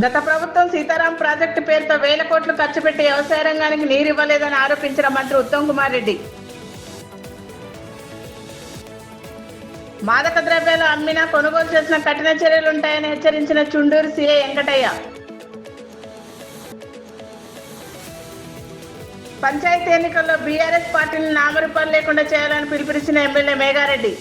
గత ప్రభుత్వం సీతారాం ప్రాజెక్టు పేరుతో వేల కోట్లు ఖర్చు పెట్టి వ్యవసాయ రంగానికి నీరు ఇవ్వలేదని ఆరోపించిన మంత్రి ఉత్తమ్ కుమార్ రెడ్డి. మాదక ద్రవ్యాలు అమ్మినా కొనుగోలు చేసిన కఠిన చర్యలుంటాయని హెచ్చరించిన చుండూరు సీఐ వెంకటయ్య. పంచాయతీ ఎన్నికల్లో బీఆర్ఎస్ పార్టీని నామరూపాలు లేకుండా చేయాలని పిలుపునిచ్చిన ఎమ్మెల్యే మేఘారెడ్డి.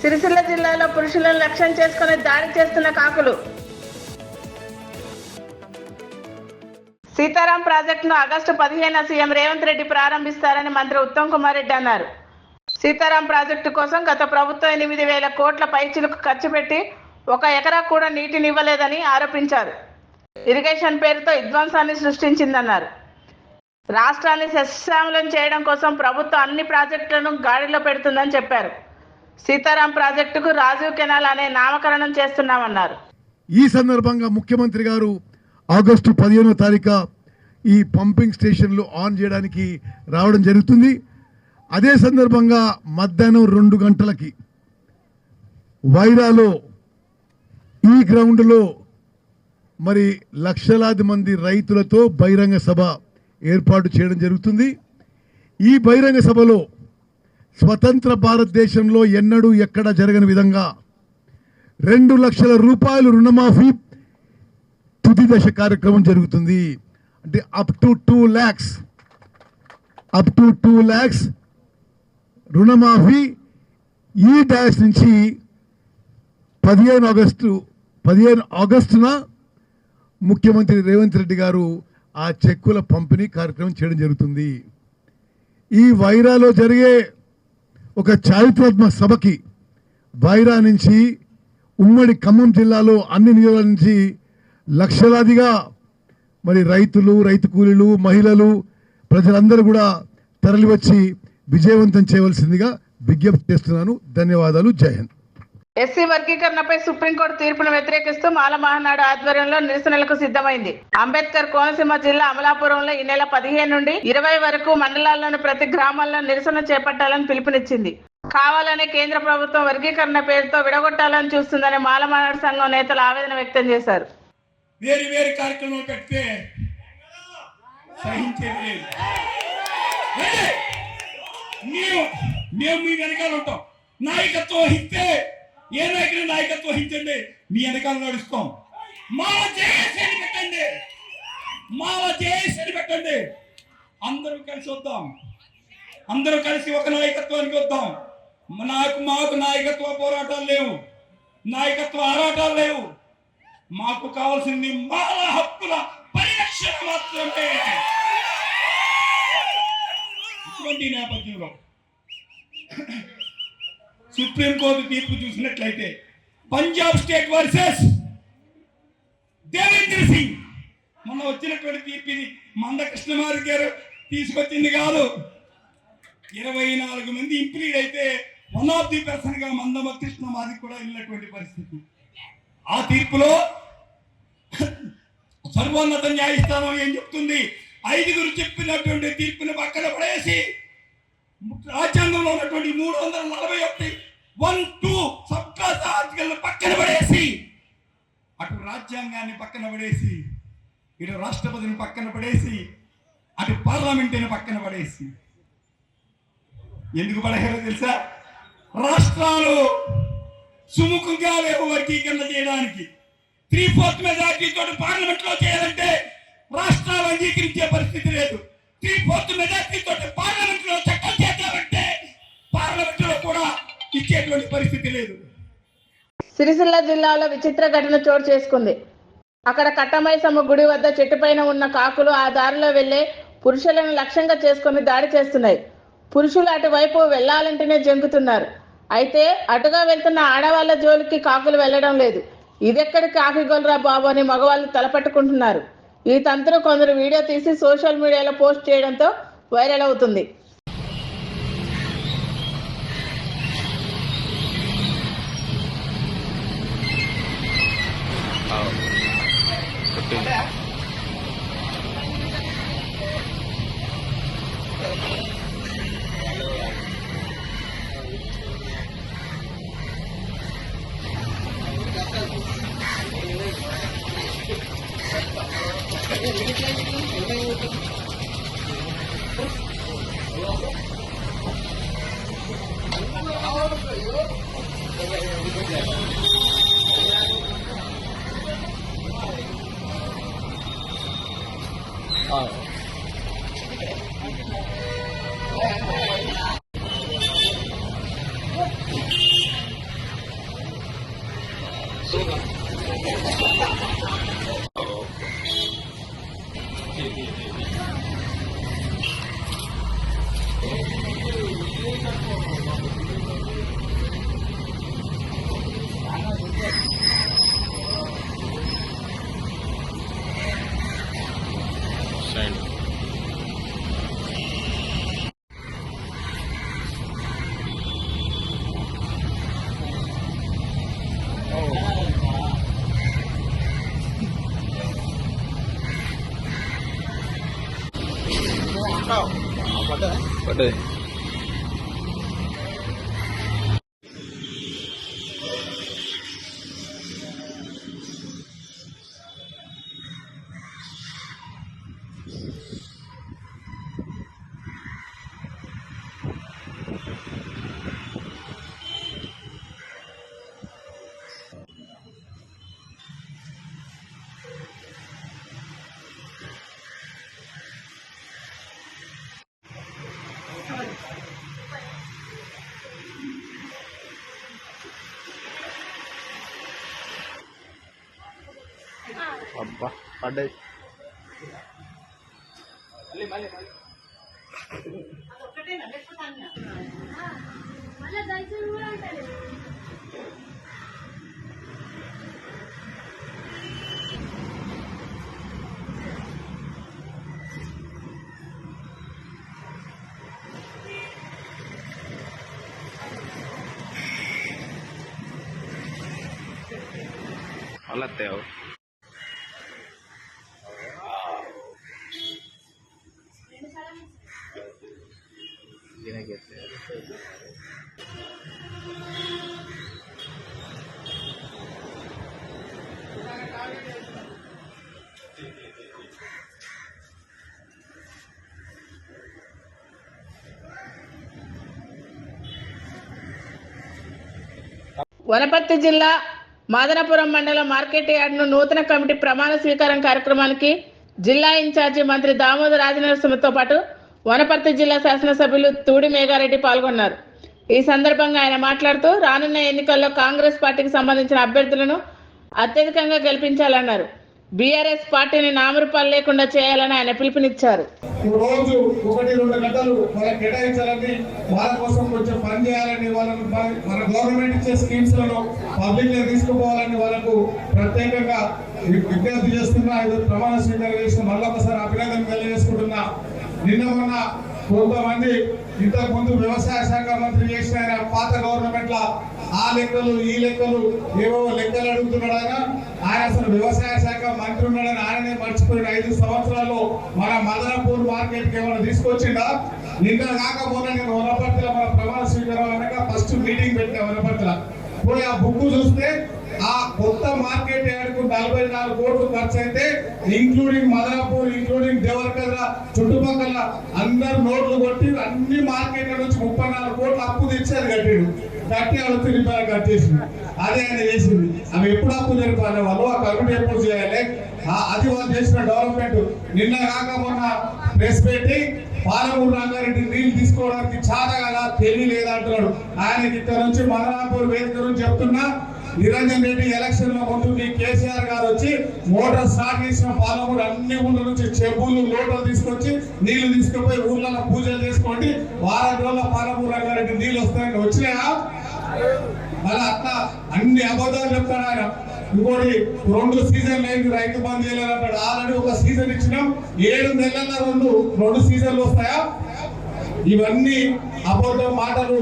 సిరిసిల్ల జిల్లాలో పురుషులను లక్ష్యం చేసుకుని దాడి చేస్తున్న కాకులు. సీతారాం ప్రాజెక్టును ఆగస్టు 15న సీఎం రేవంత్ రెడ్డి ప్రారంభిస్తారని మంత్రి ఉత్తమ్ కుమార్ రెడ్డి అన్నారు. సీతారాం ప్రాజెక్టు కోసం గత ప్రభుత్వం 8,000 కోట్ల పైచిలకు ఖర్చు పెట్టి 1 ఎకరా కూడా నీటిని ఇవ్వలేదని ఆరోపించారు. ఇరిగేషన్ పేరుతో విధ్వంసాన్ని సృష్టించిందన్నారు. రాష్ట్రాన్ని సస్యశ్యామలం చేయడం కోసం ప్రభుత్వం అన్ని ప్రాజెక్టులను గాడిలో పెడుతుందని చెప్పారు. సీతారాం ప్రాజెక్టుకు రాజీవ్ కెనాల్ అనే నామకరణం చేస్తున్నామన్నారు. ఈ సందర్భంగా ముఖ్యమంత్రి గారు ఆగస్టు 15వ తారీఖు ఈ పంపింగ్ స్టేషన్లు ఆన్ చేయడానికి రావడం జరుగుతుంది. అదే సందర్భంగా మధ్యాహ్నం 2 గంటలకి వైరాలో ఈ గ్రౌండ్లో మరి లక్షలాది మంది రైతులతో బహిరంగ సభ ఏర్పాటు చేయడం జరుగుతుంది. ఈ బహిరంగ సభలో స్వతంత్ర భారతదేశంలో ఎన్నడూ ఎక్కడ జరగని విధంగా 2 లక్షల రూపాయలు రుణమాఫీ తుది దశ కార్యక్రమం జరుగుతుంది. అంటే అప్ టు 2 lakhs రుణమాఫీ ఈ డాష్ నుంచి 15 ఆగస్టున ముఖ్యమంత్రి రేవంత్ రెడ్డి గారు ఆ చెక్కుల పంపిణీ కార్యక్రమం చేయడం జరుగుతుంది. ఈ వైరాలో జరిగే ఒక చారిత్రాత్మక సభకి వైరా నుంచి ఉమ్మడి ఖమ్మం జిల్లాలో అన్ని నియోజకవర్గాల నుంచి లక్షలాదిగా మరి రైతులు, రైతు కూలీలు, మహిళలు, ప్రజలందరూ కూడా తరలివచ్చి విజయవంతం చేయవలసిందిగా విజ్ఞప్తి చేస్తున్నాను. ధన్యవాదాలు. జై హింద్. ఎస్సీ వర్గీకరణపై సుప్రీంకోర్టు తీర్పును వ్యతిరేకిస్తూ మాల మహానాడు ఆధ్వర్యంలో నిరసనలకు సిద్ధమైంది. అంబేద్కర్ కోనసీమ జిల్లా అమలాపురంలో ఈ నెల 15 నుండి 20 వరకు మండలాల్లోని ప్రతి గ్రామాల్లో నిరసన చేపట్టాలని పిలుపునిచ్చింది. కావాలనే కేంద్ర ప్రభుత్వం వర్గీకరణ పేరుతో విడగొట్టాలని చూస్తుందని మాల మహానాడు సంఘం నేతలు ఆవేదన వ్యక్తం చేశారు. వేరు కార్యక్రమాలు పెడితే సహించేది మేము మీ వెనకాల ఉంటాం. నాయకత్వం వహిస్తే ఏ నాయకుడు నాయకత్వం వహించండి, మీ వెనకాల నడుస్తాం. మాల జేఏసీని పెట్టండి, అందరూ కలిసి వద్దాం. అందరూ కలిసి ఒక నాయకత్వానికి వద్దాం. మాకు నాయకత్వ పోరాటాలు లేవు, నాయకత్వ ఆరాటాలు లేవు. మాకు కావాల్సింది మాల హక్కుల పరిరక్షణ మాత్రమే. ఇటువంటి నేపథ్యంలో సుప్రీంకోర్టు తీర్పు చూసినట్లయితే పంజాబ్ స్టేట్ వర్సెస్ దేవేంద్ర సింగ్ మొన్న వచ్చినటువంటి తీర్పు ఇది మందకృష్ణమారి గారు తీసుకొచ్చింది కాదు. 24 మంది ఇంప్లీడ్ అయితే 1 ఆఫ్ ది పర్సన్ గా మందకృష్ణమారి కూడా వెళ్ళినటువంటి పరిస్థితి. ఆ తీర్పులో సర్వోన్నత న్యాయస్థానం ఏం చెప్తుంది? 5గురు చెప్పినటువంటి తీర్పుని పక్కన పడేసి రాజ్యాంగంలో ఉన్నటువంటి 341(1)(2) సబ్ క్లాస్ ఆర్టికల్ పక్కన పడేసి, అటు రాజ్యాంగాన్ని పక్కన పడేసి, ఇటు రాష్ట్రపతిని పక్కన పడేసి, అటు పార్లమెంటుని పక్కన పడేసి, ఎందుకు పడేయాలో తెలుసా? రాష్ట్రాలు సుముఖంగా లేవు వర్గీకరణ చేయడానికి. 3/4 మెజార్టీ తోటి పార్లమెంట్ లో చేయాలంటే రాష్ట్రాలు అంగీకరించే పరిస్థితి లేదు. 3/4 మెజార్టీ తోటి పార్లమెంట్ లో చట్టం చేద్దామంటే పార్లమెంట్ లో కూడా ఇచ్చేటువంటి పరిస్థితి లేదు. సిరిసిల్ల జిల్లాలో విచిత్ర ఘటన చోటు చేసుకుంది. అక్కడ కట్టమైసమ్మ గుడి వద్ద చెట్టుపైన ఉన్న కాకులు ఆ దారిలో వెళ్లే పురుషులను లక్ష్యంగా చేసుకుని దాడి చేస్తున్నాయి. పురుషులు అటువైపు వెళ్లాలంటేనే జంకుతున్నారు. అయితే అటుగా వెళ్తున్న ఆడవాళ్ల జోలికి కాకులు వెళ్లడం లేదు. ఇదెక్కడి కాకిగొలరా బాబు అని మగవాళ్ళు తలపట్టుకుంటున్నారు. ఈ తంతును కొందరు వీడియో తీసి సోషల్ మీడియాలో పోస్ట్ చేయడంతో వైరల్ అవుతుంది. పడ్డది. అబ్బా పడ్డది. అలా తేవు వనపర్తి జిల్లా మాదనపురం మండలం మార్కెట్ యార్డ్ను నూతన కమిటీ ప్రమాణ స్వీకారం కార్యక్రమానికి జిల్లా ఇన్ఛార్జి మంత్రి దామోదర్ రాజనరసింహతో పాటు వనపర్తి జిల్లా శాసనసభ్యులు తూడి మేఘారెడ్డి పాల్గొన్నారు. ఈ సందర్భంగా ఆయన మాట్లాడుతూ రానున్న ఎన్నికల్లో కాంగ్రెస్ పార్టీకి సంబంధించిన అభ్యర్థులను అత్యధికంగా గెలిపించాలన్నారు. బీఆర్ఎస్ పార్టీని నామరూపాలు లేకుండా చేయాలని ఆయన పిలుపునిచ్చారు. రోజు 1-2 గంటలు వాళ్ళకి కేటాయించాలని, వాళ్ళ కోసం కొంచెం పని చేయాలని, వాళ్ళని మన గవర్నమెంట్ ఇచ్చే స్కీమ్స్ లను పబ్లిక్ లో తీసుకుపోవాలని వాళ్ళకు ప్రత్యేకంగా విజ్ఞప్తి చేస్తున్నా. ప్రమాణ స్వీకారం చేసిన మళ్ళొకసారి అభినందన తెలియజేసుకుంటున్నా. నిన్న మొన్న కొంతమంది ఇంతకు ముందు వ్యవసాయ శాఖ మంత్రి చేసిన ఆయన పాత గవర్నమెంట్ లా ఆ లెక్కలు ఈ లెక్కలు ఏవో లెక్కలు అడుగుతున్నాడు. ఆయన అసలు వ్యవసాయ శాఖ మంత్రి ఉన్నాడని ఆయనే మర్చిపోయిన 5 సంవత్సరాల్లో మన మదనపూర్ మార్కెట్ కి ఏమైనా తీసుకొచ్చిందా? నిన్న కాకపోతే నేను వనపర్తిలో మన ప్రమాణ స్వీకారం అనగా ఫస్ట్ మీటింగ్ పెట్టా వనపర్తిలో. పోయి ఆ బుక్ చూస్తే ఆ కొత్త మార్కెట్ యార్డ్కు 44 కోట్లు ఖర్చు అయితే ఇంక్లూడింగ్ మదనపూర్, ఇంక్లూడింగ్ దేవరకద్ర చుట్టుపక్కల అందరు నోట్లు కొట్టి అన్ని మార్కెట్ల నుంచి 34 కోట్లు అప్పు తెచ్చేది కట్టి వాళ్ళు తిరిగి కట్టేసింది. అదే ఆయన చేసింది. అవి ఎప్పుడు అప్పు జరిపాలి వాళ్ళు, ఆ కమిటీ ఎప్పుడు చేయాలి, అది వాళ్ళు చేసిన డెవలప్మెంట్. నిన్న కాక మొన్న ప్రెస్ పెట్టి పాలమూరు రంగారెడ్డి నీళ్లు తీసుకోవడానికి చాలా కదా తెలియలేదంటున్నాడు. ఆయనకి ఇక్కడ నుంచి మదనాపూర్ వేదిక నుంచి చెప్తున్నా, నిరంజన్ రెడ్డి ఎలక్షన్ లో ముందు కేసీఆర్ గారు వచ్చి మోటార్ స్టార్ట్ చేసిన పాలమూరు అన్ని ఊళ్ళ నుంచి చెప్పులు లోటలు తీసుకొచ్చి నీళ్లు తీసుకుపోయి ఊర్లలో పూజలు చేసుకోండి, వారం రోజుల పాలమూరు రంగారెడ్డి నీళ్లు వస్తాయని వచ్చినాయా? అలా అట్లా అన్ని అబద్ధాలు చెప్తాడు ఆయన. ఇంకోటి 2 సీజన్లు అయింది, రైతు బంద్ చేయాలంటాడు. ఆల్రెడీ ఒక సీజన్ ఇచ్చినాం, 7 నెలల 2 సీజన్లు వస్తాయా? ఇవన్నీ అబద్ధం మాటలు.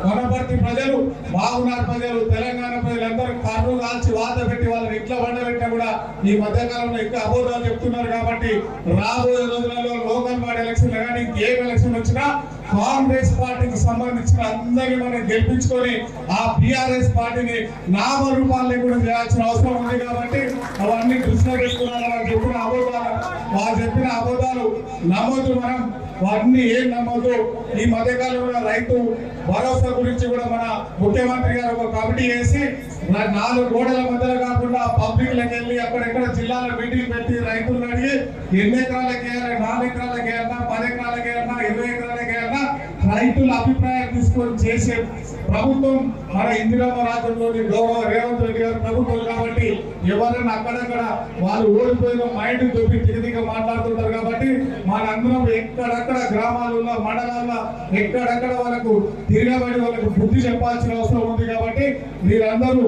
వనపర్తి ప్రజలు బాగున్నారు, ప్రజలు తెలంగాణ ప్రజలందరూ కర్రు కాల్చి వాత పెట్టి వాళ్ళని ఇంట్లో వండబెట్టినా కూడా ఈ మధ్యకాలంలో ఇంకా అబోధాలు చెప్తున్నారు. కాబట్టి రాబోయే రోజులలో లోకల్ బాడీ ఎలక్షన్ కానీ ఇంకేం ఎలక్షన్ వచ్చినా కాంగ్రెస్ పార్టీకి సంబంధించిన అందరినీ మనం గెలిపించుకొని ఆ బీఆర్ఎస్ పార్టీని నామరూపాలు లేకుండా చేయాల్సిన అవసరం ఉంది. కాబట్టి అవన్నీ దృష్టిలో పెట్టుకున్నారు. వాళ్ళు చెప్పిన అబద్ధాలు నమ్మొద్దు. మనం వాటిని ఏం నమ్మొద్దు. ఈ మధ్యకాలంలో రైతు భరోసా గురించి కూడా మన ముఖ్యమంత్రి గారు ఒక కమిటీ వేసి 4 గోడల మధ్యలో కాకుండా పబ్లిక్ లకు వెళ్ళి అక్కడెక్కడ జిల్లాలో మీటింగ్ పెట్టి రైతులను అడిగి ఎన్ని ఎకరాలకి వేయాలి, 4 ఎకరాలకి వేయాలన్నా, 10 ఎకరాలకి వేయాలన్నా, 20 ఎకరాలకి వేయాలన్నా రైతుల అభిప్రాయం తీసుకొని చేసే ప్రభుత్వం మన ఇందిరమ్మ రాజ్యంలోని గౌరవ రేవంత్ రెడ్డి గారు ప్రభుత్వం. కాబట్టి ఎవరైనా అక్కడక్కడ వాళ్ళు ఓడిపోయిన మైండ్ చూపి తిరిగిగా మాట్లాడుతుంటారు. కాబట్టి మనందరం ఎక్కడక్కడ గ్రామాలలో మండలాల్లో ఎక్కడక్కడ వాళ్ళకు తిరగబడి వాళ్ళకు బుద్ధి చెప్పాల్సిన అవసరం ఉంది. కాబట్టి మీరందరూ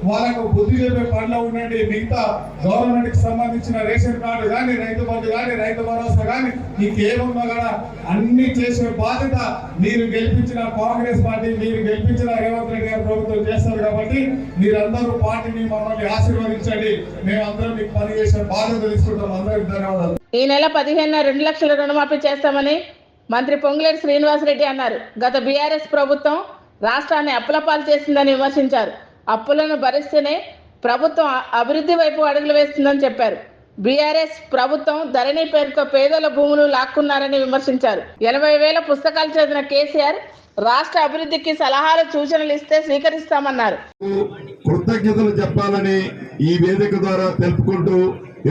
వాళ్ళకు బుద్ధి చెప్పే పనిలో ఉండండి. మిగతా గవర్నమెంట్ కి సంబంధించిన రేషన్ కార్డు కానీ, రైతు బంధు కానీ, రైతు భరోసా కానీ ఇంకేమున్నా కూడా అన్ని చేసే బాధ్యత మీరు గెలిపించిన కాంగ్రెస్ పార్టీ, మీరు గెలిపించిన రేవంత్ రెడ్డి గారి ప్రభుత్వం చేస్తారు. కాబట్టి మీరందరూ పార్టీని మమ్మల్ని ఆశీర్వదించండి. మేమందరం మీకు పనిచేసే బాధ్యత తీసుకుంటాం. అందరికీ ధన్యవాదాలు. ఈ నెల 15న 2 లక్షల రుణమాఫీ చేస్తామని మంత్రి పొంగులేటి శ్రీనివాసరెడ్డి అన్నారు. గత బీఆర్ఎస్ ప్రభుత్వం రాష్ట్రాన్ని అప్పులపాలు చేసిందని విమర్శించారు. అప్పులను భరిస్తేనే ప్రభుత్వం అభివృద్ధి వైపు అడుగులు వేస్తుందని చెప్పారు. బీఆర్ఎస్ ప్రభుత్వం ధరణి పేరుతో పేదల భూములు లాక్కున్నారని విమర్శించారు. 80,000 పుస్తకాలు చదివిన కేసీఆర్ రాష్ట్ర అభివృద్ధికి సలహాలు సూచనలు ఇస్తే స్వీకరిస్తామన్నారు. కృతజ్ఞతలు చెప్పాలని ఈ వేదిక ద్వారా తెలుపుకుంటూ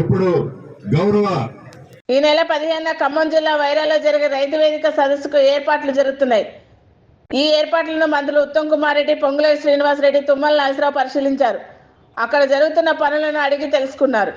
ఇప్పుడు గౌరవ ఈ నెల 15న ఖమ్మం జిల్లా వైరాలో జరిగే రైతు వేదిక సదస్సుకు ఏర్పాట్లు జరుగుతున్నాయి. ఈ ఏర్పాట్లను మంత్రులు ఉత్తమ్ కుమార్ రెడ్డి, పొంగులేటి శ్రీనివాసరెడ్డి, తుమ్మల నాగేశ్వరరావు పరిశీలించారు. అక్కడ జరుగుతున్న పనులను అడిగి తెలుసుకున్నారు.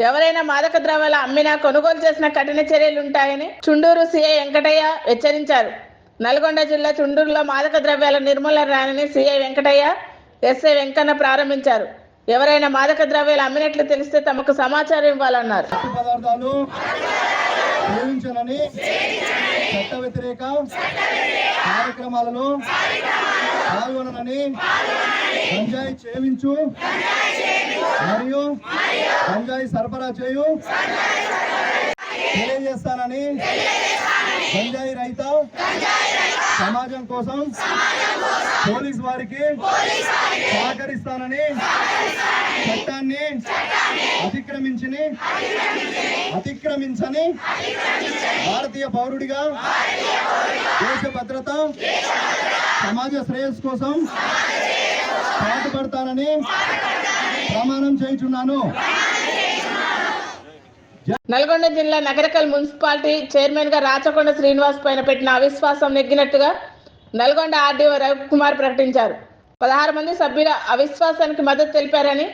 ఎవరైనా మాదక ద్రవ్యాలు అమ్మినా, కొనుగోలు చేసిన కఠిన చర్యలు ఉంటాయని చుండూరు సీఐ వెంకటయ్య హెచ్చరించారు. నల్గొండ జిల్లా చుండూరులో మాదక ద్రవ్యాల నిర్మూలన ర్యాలీని సీఐ వెంకటయ్య, ఎస్ఐ వెంకన్న ప్రారంభించారు. ఎవరైనా మాదక ద్రవ్యాలు అమ్మినట్లు తెలిస్తే తమకు సమాచారం ఇవ్వాలన్నారు. పదార్థాలు సేవించనని చట్ట వ్యతిరేక కార్యక్రమాలను పాల్గొనని, గంజాయి సేవించు మరియు గంజాయి సరఫరా చేయు తెలియజేస్తానని, గంజాయి రహిత సమాజం కోసం పోలీసు వారికి సహకరిస్తానని, చట్టాన్ని అతిక్రమించని భారతీయ పౌరుడిగా దేశ భద్రత, సమాజ శ్రేయస్సు కోసం పాటుపడతానని ప్రమాణం చేయుచున్నాను. నల్గొండ జిల్లా నగరకల్ మున్సిపాలిటీ చైర్మన్ గా రాచకొండ శ్రీనివాస్ పైన పెట్టిన అవిశ్వాసం నెగ్గినట్టుగా నల్గొండ ఆర్డీఓ రవికుమార్ ప్రకటించారు. 16 మంది సభ్యుల అవిశ్వాసానికి మద్దతు తెలిపారని,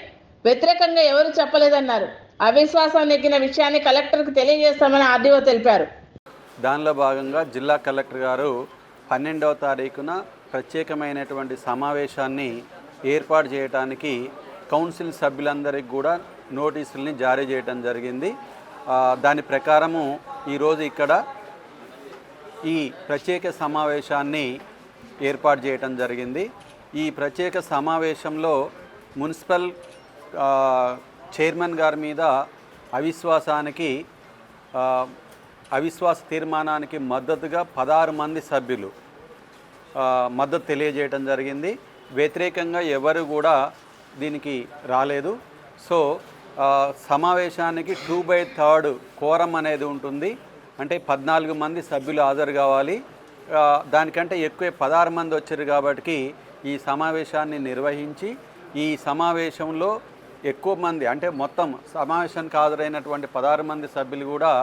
వ్యతిరేకంగా ఎవరు చెప్పలేదన్నారు. అవిశ్వాసం నెగ్గిన విషయాన్ని కలెక్టర్కు తెలియజేస్తామని ఆర్డీఓ తెలిపారు. దానిలో భాగంగా జిల్లా కలెక్టర్ గారు 12వ తారీఖున ప్రత్యేకమైనటువంటి సమావేశాన్ని ఏర్పాటు చేయడానికి కౌన్సిల్ సభ్యులందరికీ కూడా నోటీసుల్ని జారీ చేయడం జరిగింది. దాని ప్రకారము ఈరోజు ఇక్కడ ఈ ప్రత్యేక సమావేశాన్ని ఏర్పాటు చేయడం జరిగింది. ఈ ప్రత్యేక సమావేశంలో మున్సిపల్ చైర్మన్ గారి మీద అవిశ్వాస తీర్మానానికి మద్దతుగా 16 మంది సభ్యులు మద్దతు తెలియజేయడం జరిగింది. వ్యతిరేకంగా ఎవరు కూడా దీనికి రాలేదు. సో సమావేశానికి 2/3 కోరం అనేది ఉంటుంది. అంటే 14 మంది సభ్యులు హాజరు కావాలి. దానికంటే ఎక్కువ 16 మంది వచ్చారు కాబట్టి ఈ సమావేశాన్ని నిర్వహించి, ఈ సమావేశంలో ఎక్కువ మంది అంటే మొత్తం సమావేశానికి హాజరైనటువంటి 16 మంది సభ్యులు కూడా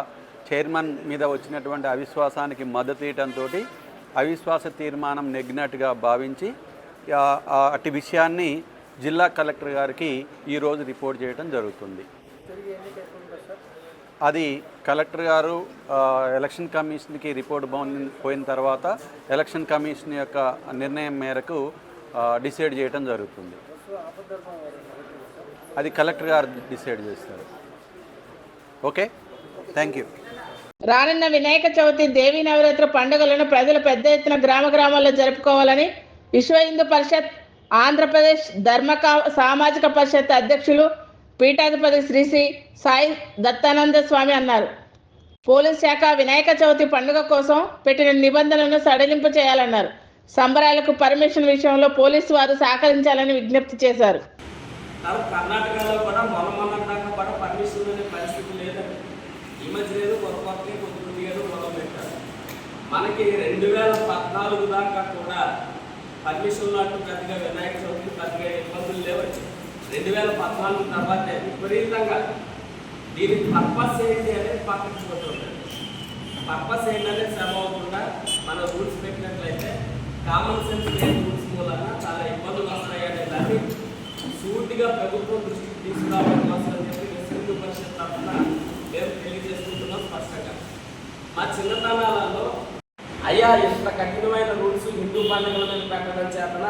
చైర్మన్ మీద వచ్చినటువంటి అవిశ్వాసానికి మద్దతు ఇవ్వడంతో అవిశ్వాస తీర్మానం నెగ్గినట్టుగా భావించి అట్టి విషయాన్ని జిల్లా కలెక్టర్ గారికి ఈరోజు రిపోర్ట్ చేయడం జరుగుతుంది. అది కలెక్టర్ గారు ఎలక్షన్ కమిషన్కి రిపోర్ట్ పోయిన తర్వాత ఎలక్షన్ కమిషన్ యొక్క నిర్ణయం మేరకు డిసైడ్ చేయడం జరుగుతుంది. అది కలెక్టర్ గారు డిసైడ్ చేస్తారు. Okay, thank you. రానున్న వినాయక చవితి దేవీ నవరాత్రి పండుగలను ప్రజలు పెద్ద ఎత్తున గ్రామాల్లో జరుపుకోవాలని విశ్వ హిందూ పరిషత్ ఆంధ్రప్రదేశ్ సామాజిక పరిషత్ అధ్యక్షులు పీఠాధిపతి శ్రీ సాయి దత్తానంద స్వామి అన్నారు. పోలీస్ శాఖ వినాయక చవితి పండుగ కోసం పెట్టిన నిబంధనలను సడలింపు చేయాలన్నారు. సంబరాలకు పర్మిషన్ విషయంలో పోలీసు వారు సహకరించాలని విజ్ఞప్తి చేశారు. కర్ణాటకలో కూడా మొన్న దాకా కూడా పర్మిషన్ అనే పరిస్థితి లేదండి. ఈ మధ్య లేదు, కొద్ది మొదలు పెట్టారు. మనకి 2014 దాకా కూడా పర్మిషన్ అంటూ పెద్దగా వినాయక చవితికి పెద్దగా ఇబ్బందులు లేవచ్చు. 2014 తర్వాత విపరీతంగా దీనికి పర్పస్ ఏంటి అనేది పట్టించుకుంటుంది. పర్పస్ ఏంటనేది శ్రమ అవ్వకుండా మన రూల్స్ పెట్టినట్లయితే కామన్ సెన్స్ లేని రూల్స్ మూలంగా చాలా ఇబ్బందులు వస్తాయి అనే దాన్ని సూటిగా ప్రభుత్వం దృష్టికి తీసుకురావడం కోసం అని చెప్పి విశ్వ హిందూ పరిషత్ తరఫున మేము తెలియజేసుకుంటున్నాం స్పష్టంగా. మా చిన్నతనాలలో అయ్యా ఇంత కఠినమైన రూల్స్ హిందూ పండుగల మీద పెట్టడం చేతన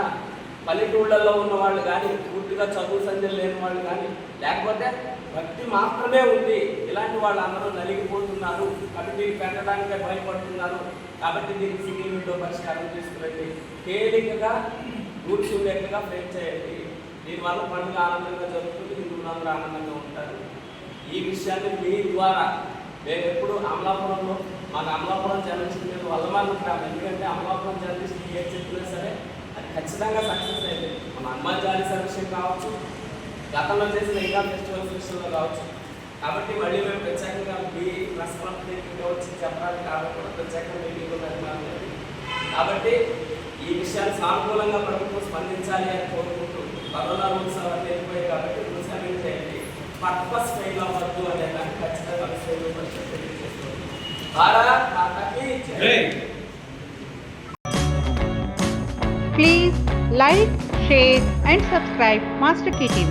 పల్లెటూళ్ళల్లో ఉన్న వాళ్ళు కానీ, పూర్తిగా చదువు సంధ్యలు లేని వాళ్ళు కానీ, లేకపోతే భక్తి మాత్రమే ఉంది, ఇలాంటి వాళ్ళు అందరూ నలిగిపోతున్నారు, కాబట్టి దీన్ని పెట్టడానికే భయపడుతున్నారు, కాబట్టి దీనికి సింగిల్ విండో పరిష్కారం తీసుకురండి, తేలికగా రూల్స్ ఉండేట్టుగా ఫ్రేమ్ చేయండి, దీనివల్ల పండుగ ఆనందంగా జరుగుతుంది, హిందువులందరూ ఆనందంగా ఉంటారు. ఈ విషయాన్ని మీ ద్వారా మేము ఎప్పుడు అమలాపురంలో మాకు అమలాపురం జర్నలిస్ట్ మీద వల్లమాలి ఉంటాము. ఎందుకంటే అమలాపురం జర్నలిస్ట్ ఏం చెప్పినా సరే అది ఖచ్చితంగా సక్సెస్ అయింది. మన హనుమాన్ చాలీసా విషయం కావచ్చు, గతంలో చేసిన ఇంకా ఫెస్టివల్స్ విషయంలో కావచ్చు. కాబట్టి మళ్ళీ మేము ప్రత్యేకంగా మీ ప్రశ్నగా వచ్చి చెప్పడానికి కాబట్టి కూడా ప్రత్యేకంగా మీటింగ్ ఉన్నది. కాబట్టి ఈ విషయాన్ని సానుకూలంగా ప్రభుత్వం స్పందించాలి అని కోరుకుంటూ కరోనా రూల్స్ అవన్నీ వెళ్ళిపోయాయి కాబట్టి రూల్స్ అన్ని చేయండి, పర్పస్ ఫెయిల్ అవ్వద్దు అనే దాన్ని ఖచ్చితంగా పరిస్థితులు తెలియజేస్తుంది. భారత్ మాతాకి జై. Please like, share and subscribe Master K TV.